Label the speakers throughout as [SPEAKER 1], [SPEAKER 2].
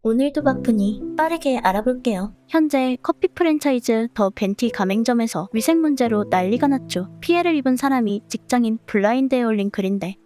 [SPEAKER 1] 오늘도 바쁘니 빠르게 알아볼게요. 현재 커피 프랜차이즈 더 벤티 가맹점에서 위생 문제로 난리가 났죠. 피해를 입은 사람이 직장인 블라인드에 올린 글인데,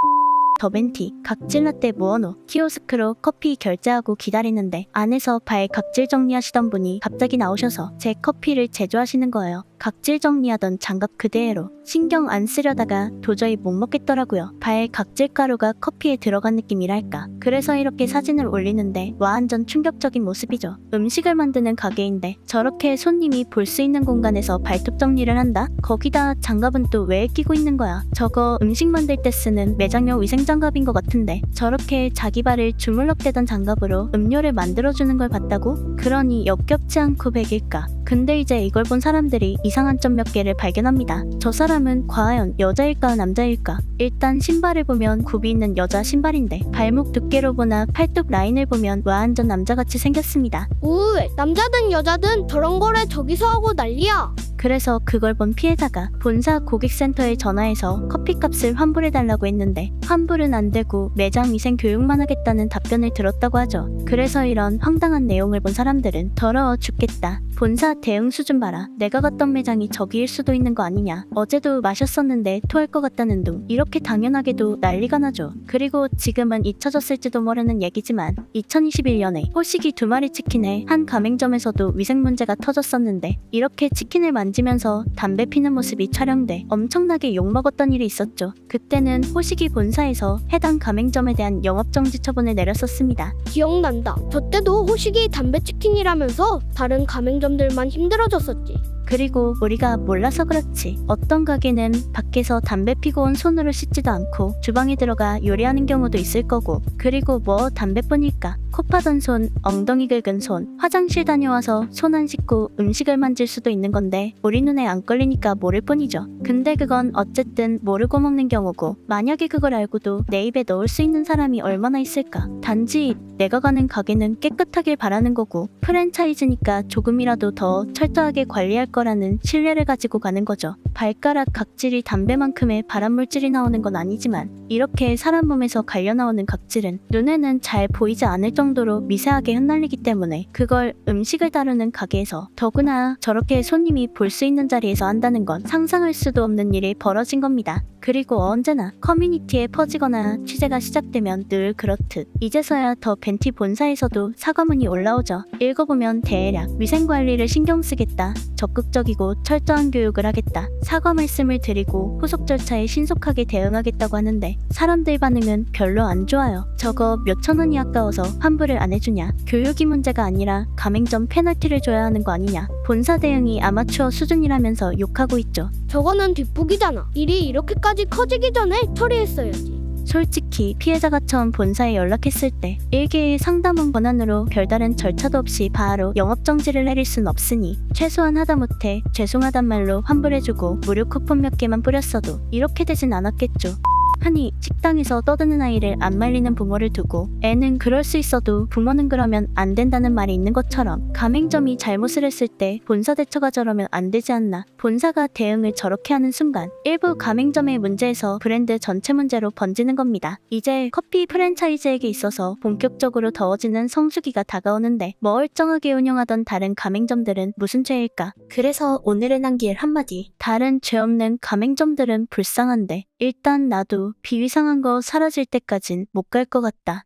[SPEAKER 1] 더 벤티 각질 라떼 무어노 키오스크로 커피 결제하고 기다리는데 안에서 발 각질 정리하시던 분이 갑자기 나오셔서 제 커피를 제조하시는 거예요. 각질 정리하던 장갑 그대로 신경 안 쓰려다가 도저히 못 먹겠더라고요. 발 각질 가루가 커피에 들어간 느낌이랄까. 그래서 이렇게 사진을 올리는데 완전 충격적인 모습이죠. 음식을 만드는 가게인데 저렇게 손님이 볼 수 있는 공간에서 발톱 정리를 한다? 거기다 장갑은 또 왜 끼고 있는 거야? 저거 음식 만들 때 쓰는 매장용 위생장갑인 것 같은데 저렇게 자기 발을 주물럭대던 장갑으로 음료를 만들어주는 걸 봤다고? 그러니 역겹지 않고 백일까? 근데 이제 이걸 본 사람들이 이상한 점 몇 개를 발견합니다. 저 사람은 과연 여자일까 남자일까? 일단 신발을 보면 굽이 있는 여자 신발인데 발목 두께로 보나 팔뚝 라인을 보면 완전 남자같이 생겼습니다.
[SPEAKER 2] 우에 남자든 여자든 저런 거래 저기서 하고 난리야.
[SPEAKER 1] 그래서 그걸 본 피해자가 본사 고객센터에 전화해서 커피값을 환불해달라고 했는데 환불은 안 되고 매장 위생 교육만 하겠다는 답변을 들었다고 하죠. 그래서 이런 황당한 내용을 본 사람들은 더러워 죽겠다. 본사 대응 수준 봐라. 내가 갔던 매장이 저기일 수도 있는 거 아니냐. 어제도 마셨었는데 토할 것 같다는 둥. 이렇게 당연하게도 난리가 나죠. 그리고 지금은 잊혀졌을지도 모르는 얘기지만 2021년에 호식이 2마리 치킨에 한 가맹점에서도 위생 문제가 터졌었는데 이렇게 치킨을 만지면서 담배 피는 모습이 촬영돼 엄청나게 욕먹었던 일이 있었죠. 그때는 호식이 본사에서 해당 가맹점에 대한 영업정지 처분을 내렸었습니다.
[SPEAKER 2] 기억난다. 저 때도 호식이 담배치킨이라면서 다른 가맹점들만 힘들어졌었지.
[SPEAKER 1] 그리고 우리가 몰라서 그렇지 어떤 가게는 밖에서 담배 피고 온 손으로 씻지도 않고 주방에 들어가 요리하는 경우도 있을 거고 그리고 뭐 담배뿐일까? 코 파던 손, 엉덩이 긁은 손, 화장실 다녀와서 손 안 씻고 음식을 만질 수도 있는 건데 우리 눈에 안 걸리니까 모를 뿐이죠. 근데 그건 어쨌든 모르고 먹는 경우고 만약에 그걸 알고도 내 입에 넣을 수 있는 사람이 얼마나 있을까? 단지 내가 가는 가게는 깨끗하길 바라는 거고 프랜차이즈니까 조금이라도 더 철저하게 관리할 거라는 신뢰를 가지고 가는 거죠. 발가락 각질이 담배만큼의 발암물질이 나오는 건 아니지만 이렇게 사람 몸에서 갈려 나오는 각질은 눈에는 잘 보이지 않을 정도로 미세하게 흩날리기 때문에 그걸 음식을 다루는 가게에서 더구나 저렇게 손님이 볼 수 있는 자리에서 한다는 건 상상할 수도 없는 일이 벌어진 겁니다. 그리고 언제나 커뮤니티에 퍼지거나 취재가 시작되면 늘 그렇듯 이제서야 더 벤티 본사에서도 사과문이 올라오죠. 읽어보면 대략 위생관리를 신경 쓰겠다. 적극적이고 철저한 교육을 하겠다. 사과 말씀을 드리고 후속 절차에 신속하게 대응하겠다고 하는데 사람들 반응은 별로 안 좋아요. 저거 몇천 원이 아까워서 환불을 안 해주냐. 교육이 문제가 아니라 가맹점 페널티를 줘야 하는 거 아니냐. 본사 대응이 아마추어 수준이라면서 욕하고 있죠.
[SPEAKER 2] 저거는 뒷북이잖아. 일이 이렇게까지 커지기 전에 처리했어야지.
[SPEAKER 1] 솔직히 피해자가 처음 본사에 연락했을 때 1개의 상담원 권한으로 별다른 절차도 없이 바로 영업정지를 내릴 순 없으니 최소한 하다못해 죄송하단 말로 환불해주고 무료 쿠폰 몇 개만 뿌렸어도 이렇게 되진 않았겠죠. 하니 식당에서 떠드는 아이를 안 말리는 부모를 두고 애는 그럴 수 있어도 부모는 그러면 안 된다는 말이 있는 것처럼 가맹점이 잘못을 했을 때 본사 대처가 저러면 안 되지 않나. 본사가 대응을 저렇게 하는 순간 일부 가맹점의 문제에서 브랜드 전체 문제로 번지는 겁니다. 이제 커피 프랜차이즈에게 있어서 본격적으로 더워지는 성수기가 다가오는데 멀쩡하게 운영하던 다른 가맹점들은 무슨 죄일까? 그래서 오늘의 남길 한마디. 다른 죄 없는 가맹점들은 불쌍한데 일단 나도 비위상한 거 사라질 때까진 못 갈 것 같다.